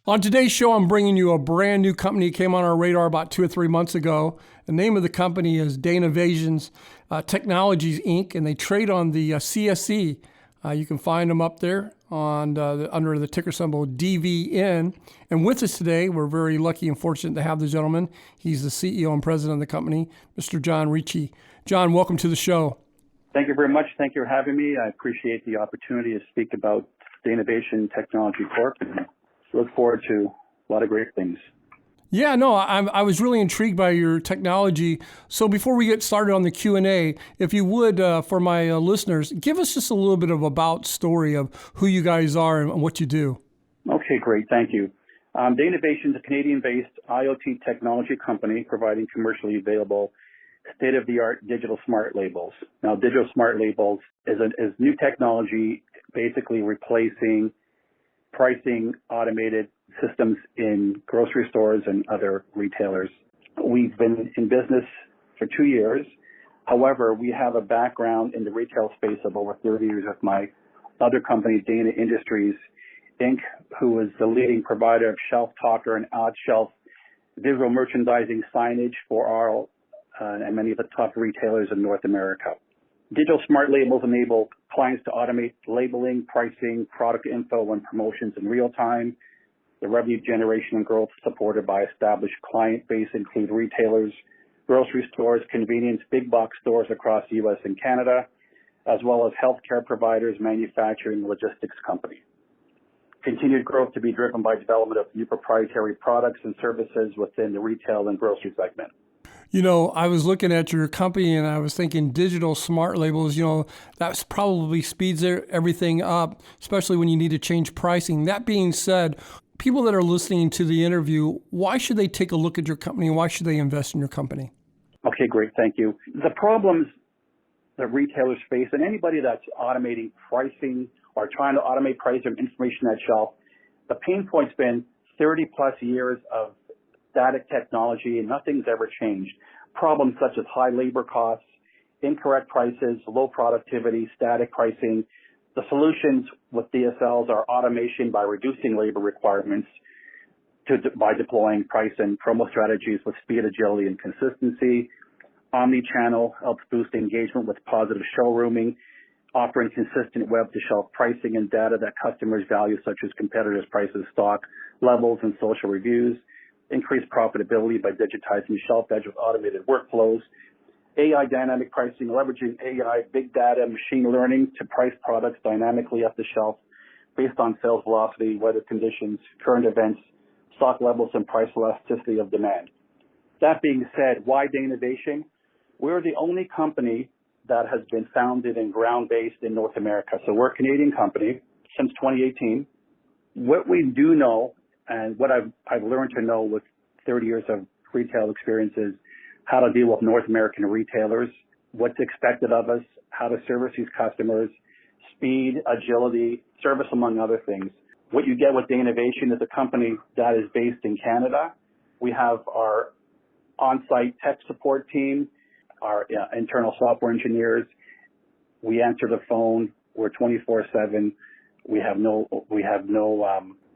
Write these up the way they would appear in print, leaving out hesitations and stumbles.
On today's show, I'm bringing you a brand new company. It came on our radar about 2 or 3 months ago. The name of the company is Danavation Technologies, Inc., and they trade on the CSE. You can find them up there on under the ticker symbol DVN. And with us today, we're very lucky and fortunate to have the gentleman. He's the CEO and president of the company, Mr. John Ricci. John, welcome to the show. Thank you very much. Thank you for having me. I appreciate the opportunity to speak about Danavation Technology Corp. And look forward to a lot of great things. Yeah, no, I was really intrigued by your technology. So before we get started on the Q&A, if you would, for my listeners, give us just a little bit of about story of who you guys are and what you do. Okay, great. Thank you. Danavation is a Canadian-based IoT technology company providing commercially available state-of-the-art digital smart labels. Now, digital smart labels is new technology basically replacing pricing automated systems in grocery stores and other retailers. We've been in business for 2 years. However, we have a background in the retail space of over 30 years with my other company, Dana Industries, Inc., who is the leading provider of shelf talker and odd shelf visual merchandising signage for our and many of the top retailers in North America. Digital smart labels enable clients to automate labeling, pricing, product info, and promotions in real time. The revenue generation and growth supported by established client base include retailers, grocery stores, convenience, big box stores across the U.S. and Canada, as well as healthcare providers, manufacturing, and logistics companies. Continued growth to be driven by development of new proprietary products and services within the retail and grocery segment. You know, I was looking at your company and I was thinking digital smart labels, that probably speeds everything up, especially when you need to change pricing. That being said, people that are listening to the interview, why should they take a look at your company? Why should they invest in your company? Okay, great. Thank you. The problems that retailers face, and anybody that's automating pricing or trying to automate pricing and information at shelf, the pain point's been 30 plus years of static technology and nothing's ever changed. Problems such as high labor costs, incorrect prices, low productivity, static pricing. The solutions with DSLs are automation by reducing labor requirements by deploying price and promo strategies with speed, agility, and consistency. Omnichannel helps boost engagement with positive showrooming, offering consistent web-to-shelf pricing and data that customers value, such as competitors' prices, stock levels, and social reviews. Increase profitability by digitizing shelf edge with automated workflows. AI dynamic pricing, leveraging AI, big data, machine learning to price products dynamically at the shelf based on sales velocity, weather conditions, current events, stock levels, and price elasticity of demand. That being said, why Danavation? We're the only company that has been founded and ground-based in North America. So we're a Canadian company since 2018. What we do know and what I've learned to know with 30 years of retail experience is how to deal with North American retailers, what's expected of us, how to service these customers, speed, agility, service, among other things. What you get with Danavation is a company that is based in Canada. We have our on-site tech support team, our internal software engineers. We answer the phone. We're 24/7. We have no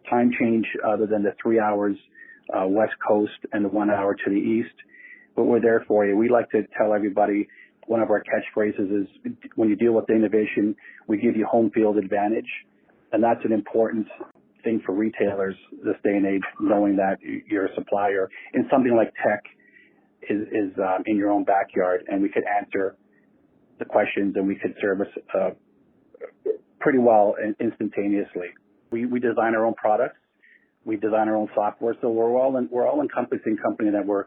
time change other than the 3 hours west coast and the 1 hour to the east, but we're there for you. We like to tell everybody one of our catchphrases is when you deal with Danavation, we give you home field advantage, and that's an important thing for retailers this day and age, knowing that you're a supplier in something like tech is in your own backyard, and we could answer the questions and we could service pretty well and instantaneously. We design our own products. We design our own software. So we're all encompassing company that we're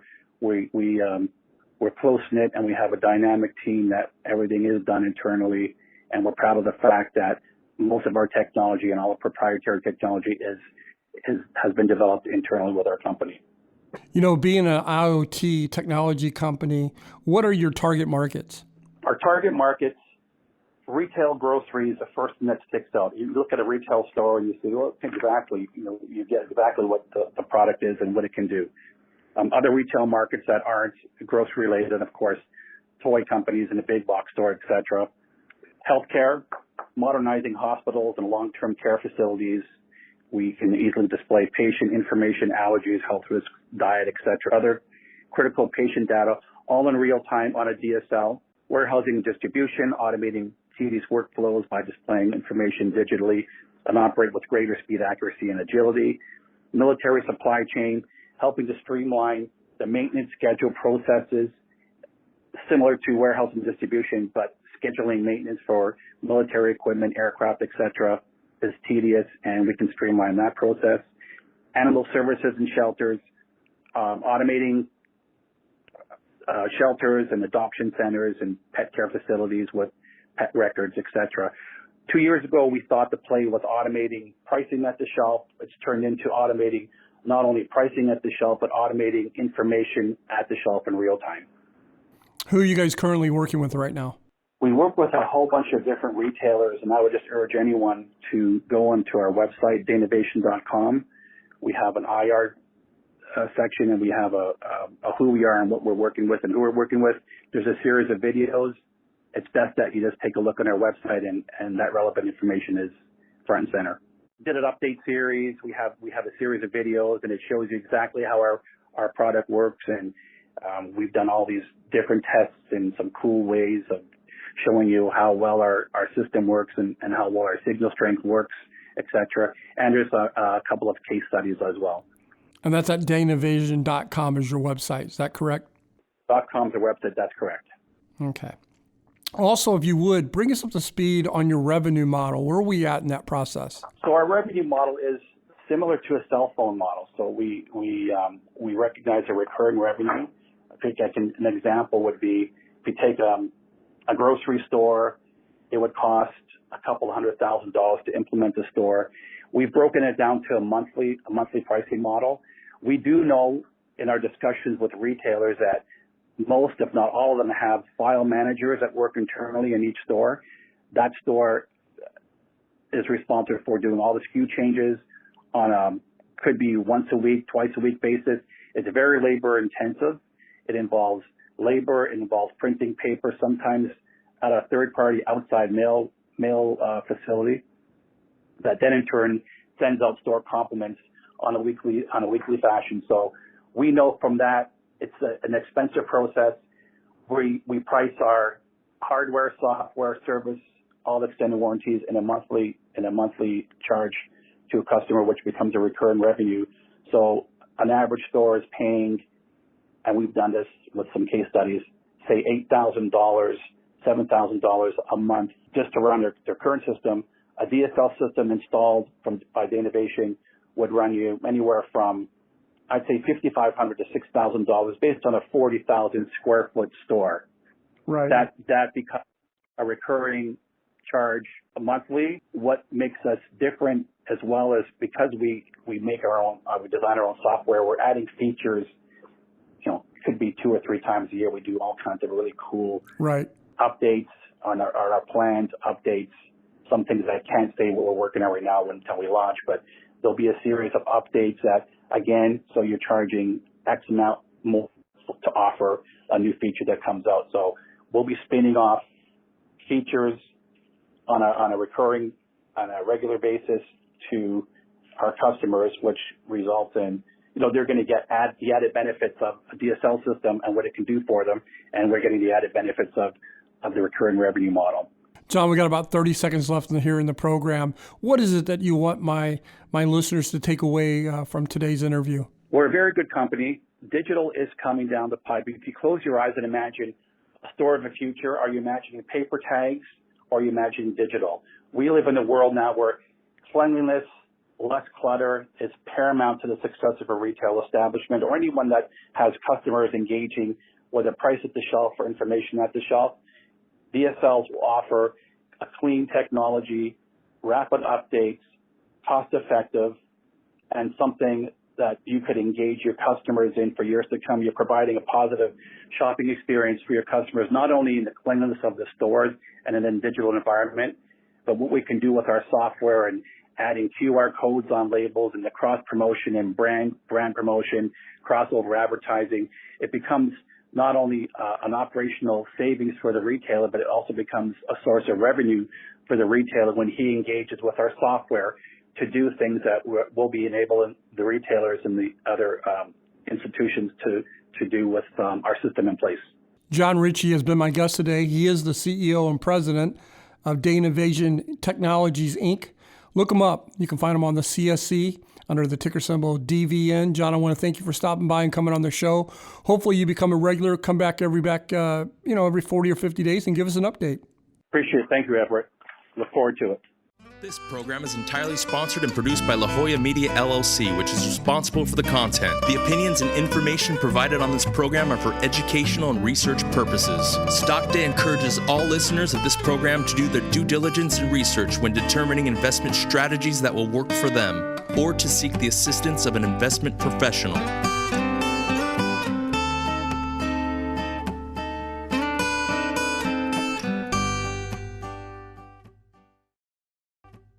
close knit, and we have a dynamic team that everything is done internally. And we're proud of the fact that most of our technology and all the proprietary technology has been developed internally with our company. Being an IoT technology company, what are your target markets? Our target markets. Retail grocery is the first thing that sticks out. You look at a retail store and you say, well, exactly, you get exactly what the product is and what it can do. Other retail markets that aren't grocery related, of course, toy companies in a big box store, et cetera. Healthcare, modernizing hospitals and long-term care facilities, We can easily display patient information, allergies, health risks, diet, etc., other critical patient data, all in real time on a DSL. Warehousing and distribution, automating tedious workflows by displaying information digitally and operate with greater speed, accuracy, and agility. Military supply chain, helping to streamline the maintenance schedule processes, similar to warehouse and distribution, but scheduling maintenance for military equipment, aircraft, etc., is tedious, and we can streamline that process. Animal services and shelters, automating shelters and adoption centers and pet care facilities with pet records, etc. 2 years ago, we thought the play was automating pricing at the shelf. It's turned into automating not only pricing at the shelf, but automating information at the shelf in real time. Who are you guys currently working with right now? We work with a whole bunch of different retailers, and I would just urge anyone to go onto our website, Danavation.com. We have an IR section, and we have a who we are and what we're working with and who we're working with. There's a series of videos. It's best that you just take a look on our website, and that relevant information is front and center. Did an update series. We have a series of videos, and it shows you exactly how our product works, and we've done all these different tests in some cool ways of showing you how well our system works and how well our signal strength works, etc. And there's a couple of case studies as well. And that's at Danavation.com is your website. Is that correct? .com is the website. That's correct. Okay. Also, if you would, bring us up to speed on your revenue model. Where are we at in that process? So our revenue model is similar to a cell phone model. So we recognize a recurring revenue. I think an example would be if you take a grocery store, it would cost a couple $100,000 to implement the store. We've broken it down to a monthly pricing model. We do know in our discussions with retailers that most, if not all of them, have file managers that work internally in each store. That store is responsible for doing all the SKU changes on could be once a week, twice a week basis. It's very labor intensive. It involves labor, it involves printing paper, sometimes at a third party outside mail facility that then in turn sends out store complements on a weekly fashion. So we know from that it's an expensive process. We price our hardware, software, service, all extended warranties in a monthly charge to a customer, which becomes a recurring revenue. So an average store is paying, and we've done this with some case studies, say $8,000, $7,000 a month just to run their current system. A DSL system installed by Danavation would run you anywhere from, I'd say, $5,500 to $6,000 based on a 40,000 square foot store. Right. That becomes a recurring charge monthly. What makes us different as well is because we make our own, we design our own software, we're adding features, it could be 2 or 3 times a year. We do all kinds of really cool updates on our plans, updates, some things I can't say what we're working on right now until we launch, but there'll be a series of updates that, again, so you're charging X amount more to offer a new feature that comes out. So we'll be spinning off features on a regular basis to our customers, which results in, they're going to get the added benefits of a DSL system and what it can do for them, and we're getting the added benefits of the recurring revenue model. John, we got about 30 seconds left here in the program. What is it that you want my listeners to take away from today's interview? We're a very good company. Digital is coming down the pipe. If you close your eyes and imagine a store of the future, are you imagining paper tags or are you imagining digital? We live in a world now where cleanliness, less clutter is paramount to the success of a retail establishment or anyone that has customers engaging with a price at the shelf or information at the shelf. DSLs will offer a clean technology, rapid updates, cost-effective, and something that you could engage your customers in for years to come. You're providing a positive shopping experience for your customers, not only in the cleanliness of the stores and in a digital environment, but what we can do with our software and adding QR codes on labels and the cross-promotion and brand promotion, crossover advertising. It becomes not only an operational savings for the retailer, but it also becomes a source of revenue for the retailer when he engages with our software to do things that will be enabling the retailers and the other institutions to do with our system in place. John Ricci has been my guest today. He is the CEO and president of Danavation Technologies, Inc. Look him up. You can find him on the CSE under the ticker symbol DVN. John, I want to thank you for stopping by and coming on the show. Hopefully you become a regular, come back every 40 or 50 days and give us an update. Appreciate it. Thank you, Everett. Look forward to it. This program is entirely sponsored and produced by La Jolla Media, LLC, which is responsible for the content. The opinions and information provided on this program are for educational and research purposes. Stock Day encourages all listeners of this program to do their due diligence and research when determining investment strategies that will work for them, or to seek the assistance of an investment professional.